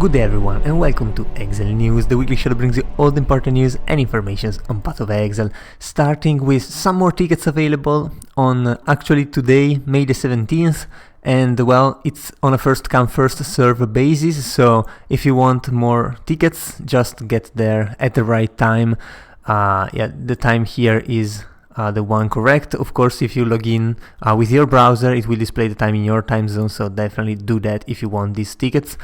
Good day everyone and welcome to Exile News, the weekly show that brings you all the important news and information on Path of Exile, starting with some more tickets available on actually today, May the 17th, and well, it's on a first come first serve basis, so if you want more tickets, just get there at the right time. The time here is the one correct. Of course, if you log in with your browser, it will display the time in your time zone, so definitely do that if you want these tickets.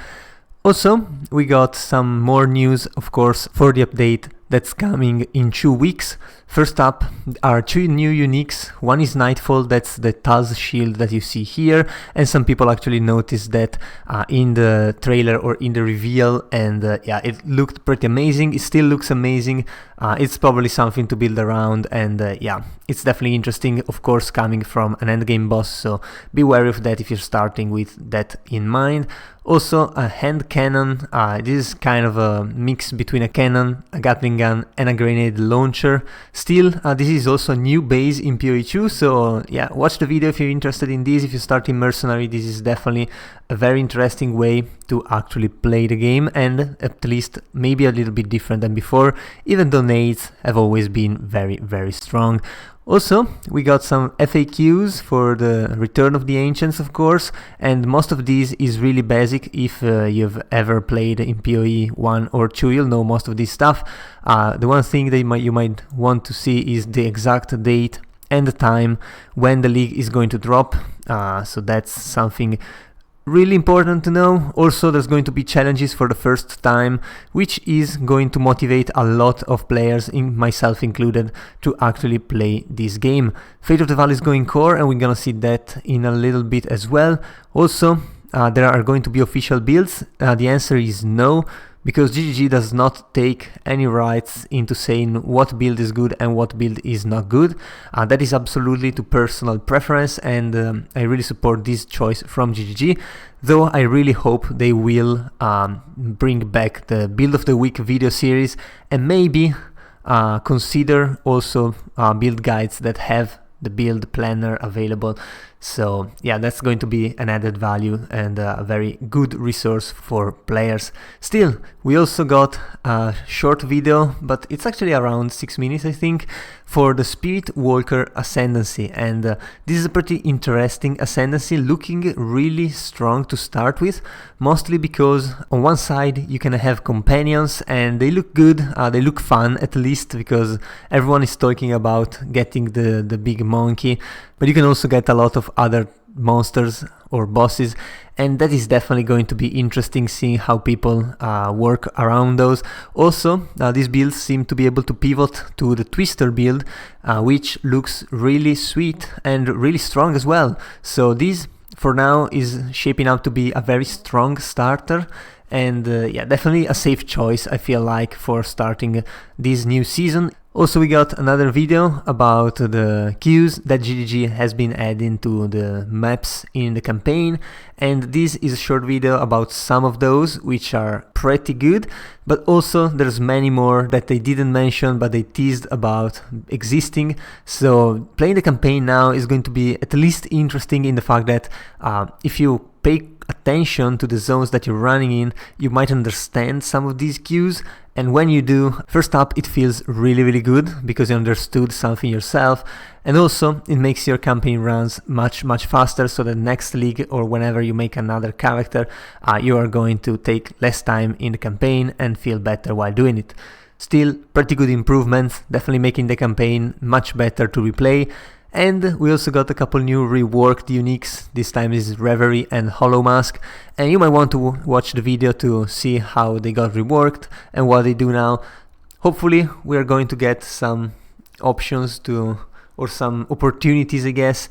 Also, we got some more news, of course, for the update that's coming in 2 weeks. First up are 2 new uniques. One is Nightfall, that's the Taz shield that you see here, and some people actually noticed that in the trailer or in the reveal, and it looked pretty amazing. It still looks amazing. It's probably something to build around, and it's definitely interesting, of course, coming from an endgame boss, so be wary of that if you're starting with that in mind. Also, a hand cannon. This is kind of a mix between a cannon, a Gatling gun, and a grenade launcher. Still, this is also a new base in PoE 2, so yeah, watch the video if you're interested in this. If you start in Mercenary, this is definitely a very interesting way to actually play the game, and at least maybe a little bit different than before, even though nades have always been very, very strong. Also, we got some FAQs for the Return of the Ancients, of course, and most of these is really basic. If you've ever played in PoE 1 or 2, you'll know most of this stuff. The one thing that you might want to see is the exact date and the time when the league is going to drop, so that's something really important to know. Also, there's going to be challenges for the first time, which is going to motivate a lot of players, myself included, to actually play this game. Fate of the Valley is going core, and we're gonna see that in a little bit as well. Also, there are going to be official builds. The answer is no, because GGG does not take any rights into saying what build is good and what build is not good. That is absolutely to personal preference, and I really support this choice from GGG, though I really hope they will bring back the Build of the Week video series, and maybe consider also build guides that have the build planner available. So yeah, that's going to be an added value and a very good resource for players. Still, we also got a short video, but it's actually around 6 minutes, I think, for the Spirit Walker Ascendancy, and this is a pretty interesting ascendancy, looking really strong to start with, mostly because on one side you can have companions and they look good, they look fun, at least because everyone is talking about getting the big monkey, but you can also get a lot of other monsters or bosses, and that is definitely going to be interesting, seeing how people work around those. Also, these builds seem to be able to pivot to the Twister build, which looks really sweet and really strong as well. So this for now is shaping up to be a very strong starter, and definitely a safe choice, I feel like, for starting this new season. Also, we got another video about the queues that GGG has been adding to the maps in the campaign, and this is a short video about some of those, which are pretty good, but also there's many more that they didn't mention but they teased about existing. So playing the campaign now is going to be at least interesting in the fact that if you pay attention to the zones that you're running in, you might understand some of these cues, and when you do, first up, it feels really, really good because you understood something yourself, and also it makes your campaign runs much, much faster, so the next league or whenever you make another character, you are going to take less time in the campaign and feel better while doing it. Still, pretty good improvements, definitely making the campaign much better to replay. And we also got a couple new reworked uniques. This time is Reverie and Hollow Mask, and you might want to watch the video to see how they got reworked and what they do now. Hopefully we are going to get some options or some opportunities, I guess,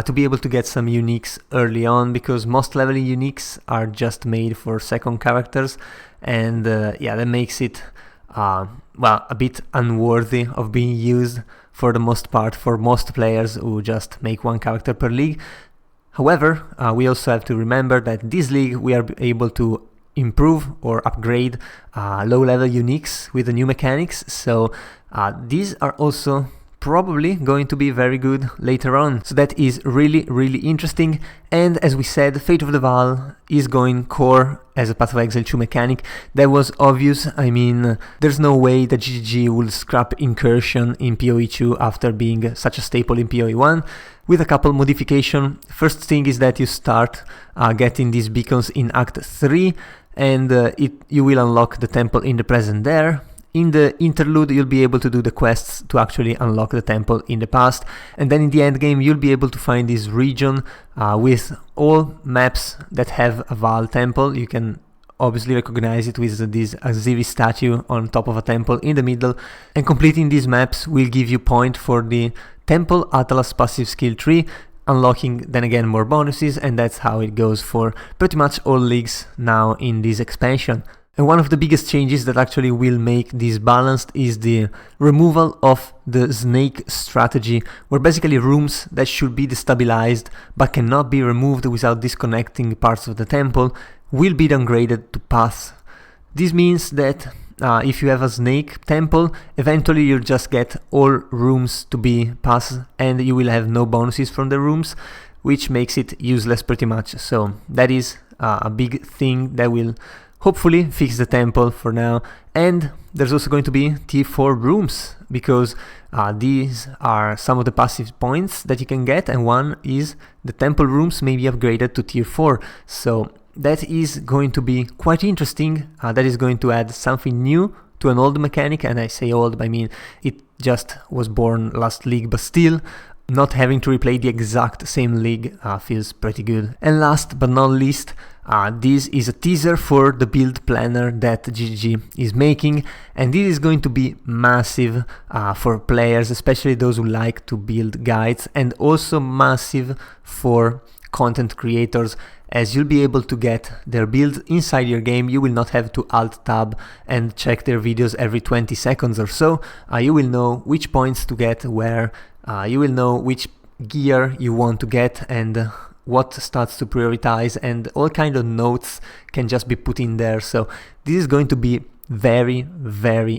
to be able to get some uniques early on, because most leveling uniques are just made for second characters, and that makes it a bit unworthy of being used for the most part for most players who just make one character per league. However, we also have to remember that this league we are able to improve or upgrade low-level uniques with the new mechanics, so these are also probably going to be very good later on. So that is really interesting. And as we said, Fate of the Val is going core as a Path of Exile 2 mechanic. That was obvious. I mean, there's no way that GGG will scrap Incursion in PoE 2 after being such a staple in PoE 1. With a couple modification. First thing is that you start getting these beacons in Act 3, and you will unlock the temple in the present there. In the interlude, you'll be able to do the quests to actually unlock the temple in the past, and then in the end game, you'll be able to find this region with all maps that have a Val temple. You can obviously recognize it with this Azivi statue on top of a temple in the middle, and completing these maps will give you point for the Temple Atlas passive skill tree, unlocking then again more bonuses, and that's how it goes for pretty much all leagues now in this expansion. And one of the biggest changes that actually will make this balanced is the removal of the snake strategy, where basically rooms that should be destabilized but cannot be removed without disconnecting parts of the temple will be downgraded to paths. This means that if you have a snake temple, eventually you'll just get all rooms to be paths and you will have no bonuses from the rooms, which makes it useless pretty much. So that is a big thing that will hopefully fix the temple for now. And there's also going to be tier 4 rooms, because these are some of the passive points that you can get, and one is the temple rooms may be upgraded to tier 4. So that is going to be quite interesting. That is going to add something new to an old mechanic, and I say old, I mean it just was born last league, but still not having to replay the exact same league feels pretty good. And last but not least, this is a teaser for the build planner that GGG is making, and this is going to be massive for players, especially those who like to build guides, and also massive for content creators, as you'll be able to get their build inside your game. You will not have to alt tab and check their videos every 20 seconds or so. You will know which points to get where, you will know which gear you want to get and what starts to prioritize, and all kind of notes can just be put in there. So this is going to be very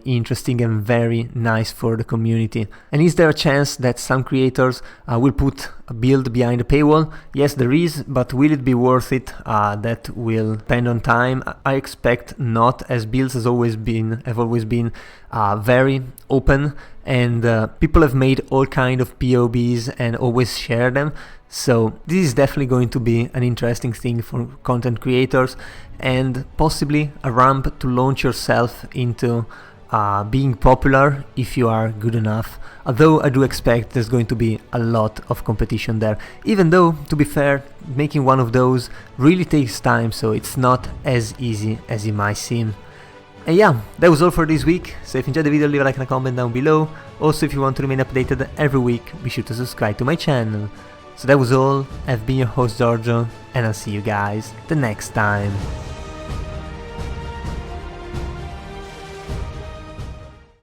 interesting and very nice for the community. And is there a chance that some creators will put a build behind a paywall? Yes, there is, but will it be worth it? That will depend on time. I expect not, as builds have always been very open, and people have made all kind of POBs and always share them. So this is definitely going to be an interesting thing for content creators, and possibly a ramp to launch yourself into being popular if you are good enough. Although I do expect there's going to be a lot of competition there, even though, to be fair, making one of those really takes time, so it's not as easy as it might seem. And yeah, that was all for this week. So if you enjoyed the video, leave a like and a comment down below. Also, if you want to remain updated every week, be sure to subscribe to my channel. So that was all. I've been your host Giorgio, and I'll see you guys the next time.